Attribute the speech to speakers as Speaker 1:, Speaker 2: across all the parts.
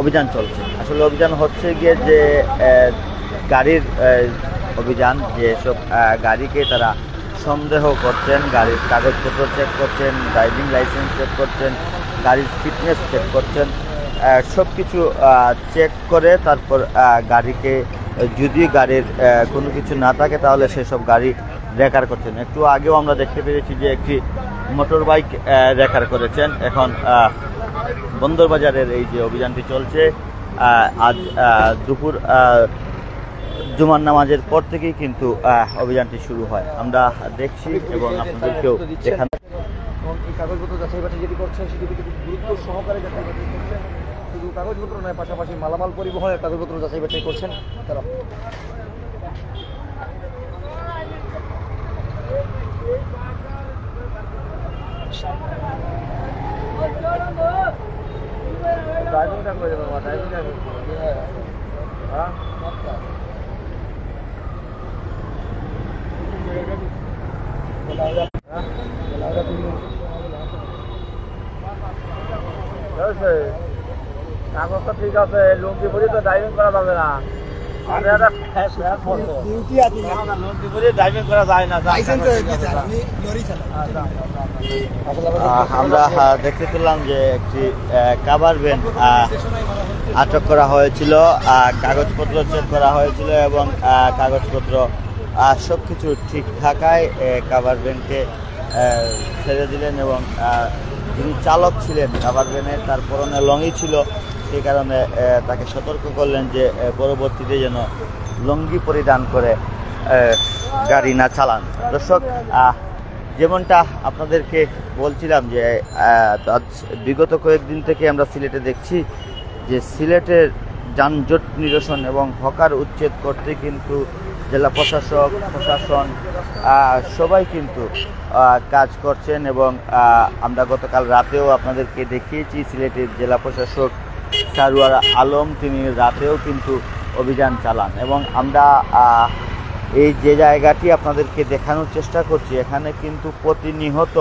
Speaker 1: অভিযান চলছে। আসলে অভিযান হচ্ছে গিয়ে যে গাড়ির অভিযান, যেসব গাড়িকে তারা সন্দেহ করছেন, গাড়ির কাগজপত্র চেক করছেন, ড্রাইভিং লাইসেন্স চেক করছেন, গাড়ির ফিটনেস চেক করছেন, সব কিছু চেক করে তারপর গাড়িকে, যদি গাড়ির কোনো কিছু না থাকে তাহলে সেসব গাড়ি রেকার করছেন। একটু আগেও আমরা দেখতে পেরেছি যে একটি মোটর বাইক রেকার করেছেন। এখন বন্দরবাজারের এই যে অভিযানটি চলছে, আজ দুপুর জুমার নামাজের পর থেকেই কিন্তু অভিযানটি শুরু হয়। আমরা দেখছি এবং আপনাদেরকেও দেখান।
Speaker 2: এই কাগজপত্র যাচাই বাছাই যেটি করছেন সেটি গুরুত্ব সহকারে যাচাই বাছাই করছেন। শুধু কাগজপত্র নয়, পাশাপাশি মালামাল পরিবহনের কাগজপত্র যাচাই বাছাই করছেন তারা। ড্রাইভিংটা করে দেবো, ড্রাইভিংটা হ্যাঁ কাগজটা ঠিক আছে, লুঙ্গি পরে তো ড্রাইভিং করা যাবে না।
Speaker 1: আমরা দেখতে পেলাম যে একটি কাভার ভ্যান আটক করা হয়েছিল, কাগজপত্র চেক করা হয়েছিল এবং কাগজপত্র সব কিছু ঠিক থাকায় কাভার ভ্যানকে ছেড়ে দিলেন এবং যিনি চালক ছিলেন কাভার ভ্যানের, তার পরনে লঙ্গি ছিল, সেই কারণে তাকে সতর্ক করলেন যে পরবর্তীতে যেন লুঙ্গি পরিধান করে গাড়ি না চালান। দর্শক, যেমনটা আপনাদেরকে বলছিলাম যে বিগত কয়েকদিন থেকে আমরা সিলেটে দেখছি যে সিলেটের যানজট নিরসন এবং হকার উচ্ছেদ করতে কিন্তু জেলা প্রশাসন সবাই কিন্তু কাজ করছেন এবং আমরা গতকাল রাতেও আপনাদেরকে দেখিয়েছি সিলেটের জেলা প্রশাসক সারওয়ার আলম, তিনি রাতেও কিন্তু অভিযান চালান এবং আমরা এই যে জায়গাটি আপনাদেরকে দেখানোর চেষ্টা করছি, এখানে কিন্তু প্রতিনিয়ত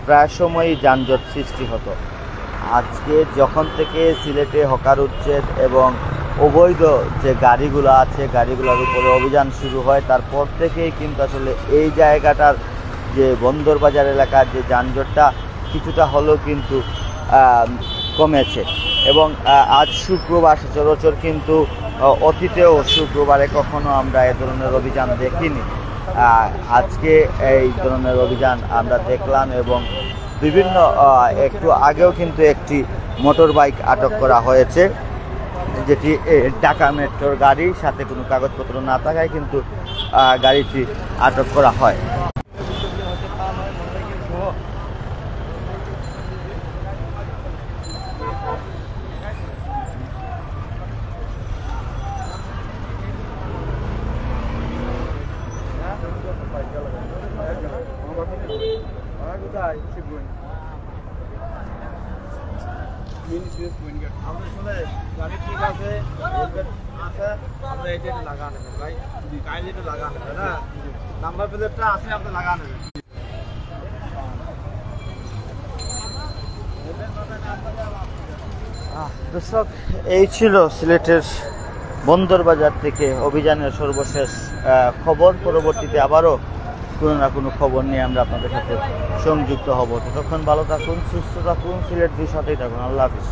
Speaker 1: প্রায় সময়ই যানজট সৃষ্টি হতো। আজকে যখন থেকে সিলেটে হকার উচ্ছেদ এবং অবৈধ যে গাড়িগুলো আছে, গাড়িগুলোর উপরে অভিযান শুরু হয়, তারপর থেকেই কিন্তু আসলে এই জায়গাটার যে বন্দরবাজার এলাকার যে যানজটটা কিছুটা হলেও কিন্তু কমেছে। এবং আজ শুক্রবার, সচরাচর কিন্তু অতীতেও শুক্রবারে কখনো আমরা এ ধরনের অভিযান দেখিনি। আজকে এই ধরনের অভিযান আমরা দেখলাম এবং বিভিন্ন একটু আগেও কিন্তু একটি মোটর বাইক আটক করা হয়েছে, যেটি ঢাকা মেট্রোর গাড়ি, সাথে কোনো কাগজপত্র না থাকায় কিন্তু গাড়িটি আটক করা হয়।
Speaker 2: গাড়ি ঠিক আছে, আমরা এটা লাগা নেবেন ভাই, কাইন্ডলি লাগা নেবেন না, নাম্বার প্লেটটা আছে আপনি লাগা নেবেন।
Speaker 1: দর্শক, এই ছিল সিলেটের বন্দরবাজার থেকে অভিযানের সর্বশেষ খবর। পরবর্তীতে আবারও কোনো না কোনো খবর নিয়ে আমরা আপনাদের সাথে সংযুক্ত হব। ততক্ষণ ভালো থাকুন, সুস্থ থাকুন, সিলেট 2 সাথেই থাকুন। আল্লাহ হাফিজ।